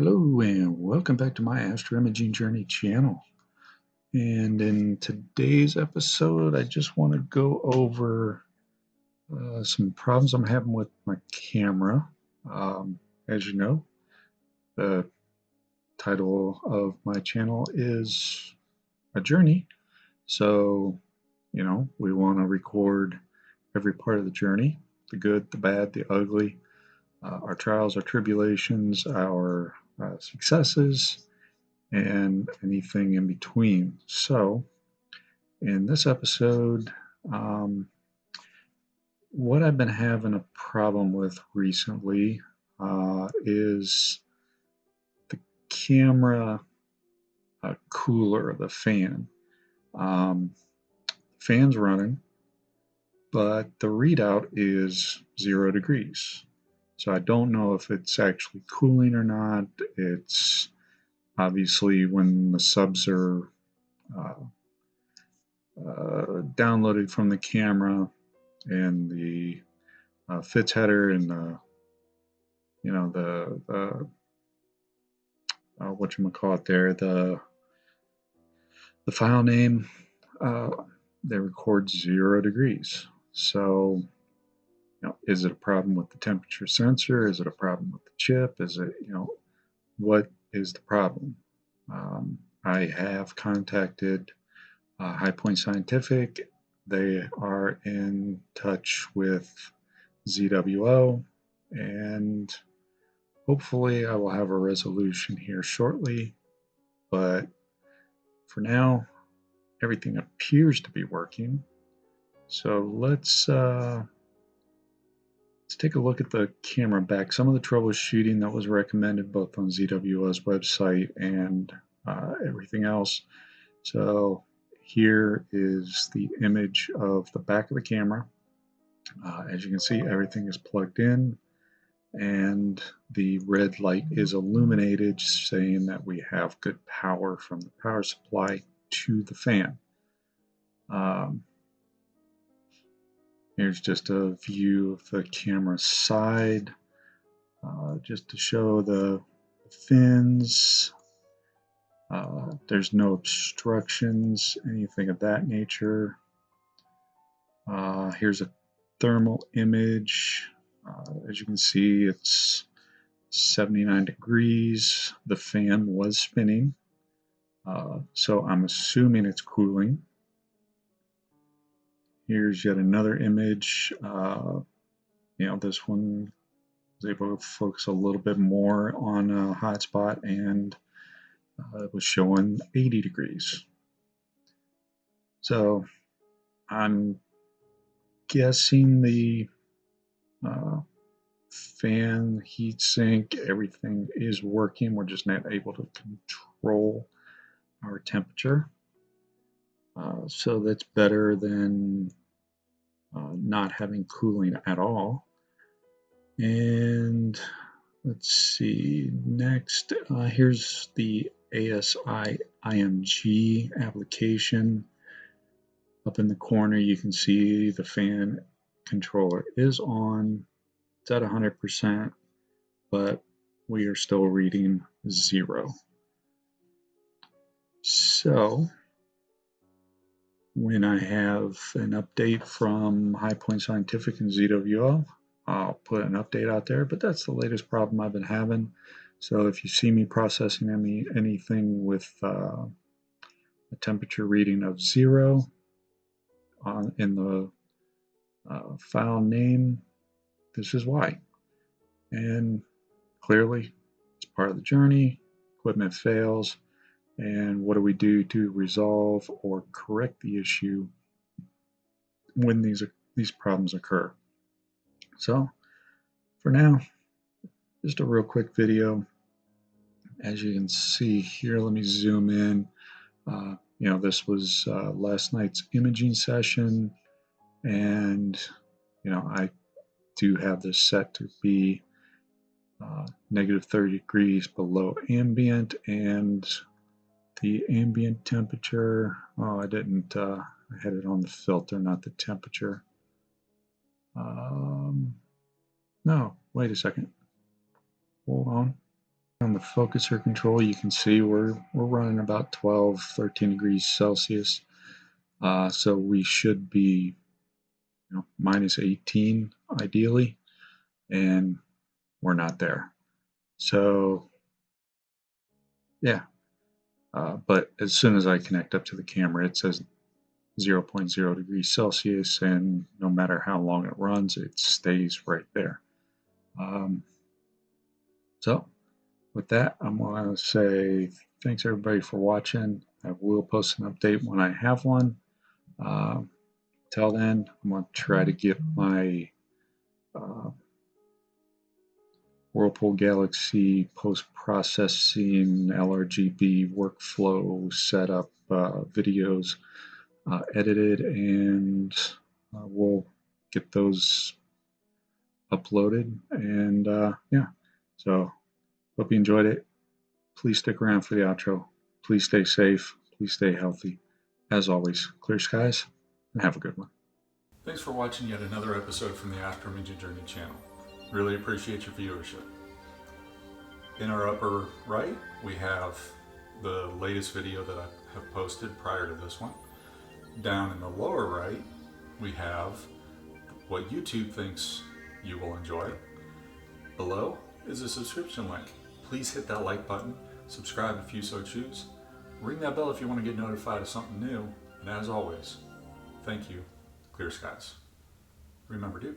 Hello and welcome back to my Astro Imaging Journey channel. And in today's episode, I just want to go over some problems I'm having with my camera. As you know, the title of my channel is a journey. So, we want to record every part of the journey, the good, the bad, the ugly, our trials, our tribulations, our successes, and anything in between. So, in this episode, what I've been having a problem with recently is the camera cooler, the fan. Fan's running, but the readout is 0 degrees. So I don't know if it's actually cooling or not. It's obviously when the subs are downloaded from the camera and the FITS header and the whatchamacallit there, the file name, they record 0 degrees. So, is it a problem with the temperature sensor? Is it a problem with the chip? Is it, what is the problem? I have contacted High Point Scientific. They are in touch with ZWO, and hopefully I will have a resolution here shortly. But for now, everything appears to be working. So let's take a look at the camera back. Some of the troubleshooting that was recommended both on ZWO's website and everything else. So here is the image of the back of the camera. As you can see, everything is plugged in and the red light is illuminated, saying that we have good power from the power supply to the fan. Here's just a view of the camera side, just to show the fins. There's no obstructions, anything of that nature. Here's a thermal image. As you can see, it's 79 degrees. The fan was spinning, so I'm assuming it's cooling. Here's yet another image. This one was able to focus a little bit more on a hotspot, and it was showing 80 degrees. So I'm guessing the fan, heatsink, everything is working. We're just not able to control our temperature. So that's better than not having cooling at all. And let's see, next, here's the ASI application. Up in the corner, you can see the fan controller is on. It's at 100%, but we are still reading 0. So when I have an update from High Point Scientific and ZWO, I'll put an update out there, but that's the latest problem I've been having. So if you see me processing anything with a temperature reading of 0 in the file name, this is why. And clearly, it's part of the journey. Equipment fails. And what do we do to resolve or correct the issue when these problems occur? So for now, just a real quick video. As you can see here, let me zoom in. This was last night's imaging session, and I do have this set to be negative 30 degrees below ambient, and the ambient temperature, I didn't, I had it on the filter, not the temperature. No, wait a second. Hold on. On the focuser control, you can see we're running about 12, 13 degrees Celsius. So we should be, minus 18 ideally, and we're not there. So yeah, but as soon as I connect up to the camera, it says 0.0 degrees Celsius, and no matter how long it runs, it stays right there. So with that, I'm going to say thanks everybody for watching. I will post an update when I have one. Till then, I'm going to try to get my Whirlpool Galaxy post-processing LRGB workflow setup videos edited, and we'll get those uploaded. And yeah, so hope you enjoyed it. Please stick around for the outro. Please stay safe. Please stay healthy. As always, clear skies, and have a good one. Thanks for watching yet another episode from the Astro Imaging Journey channel. Really appreciate your viewership. In our upper right, we have the latest video that I have posted prior to this one. Down in the lower right, we have what YouTube thinks you will enjoy. Below is a subscription link. Please hit that like button, subscribe if you so choose, ring that bell if you want to get notified of something new, and as always, thank you, clear skies. Remember to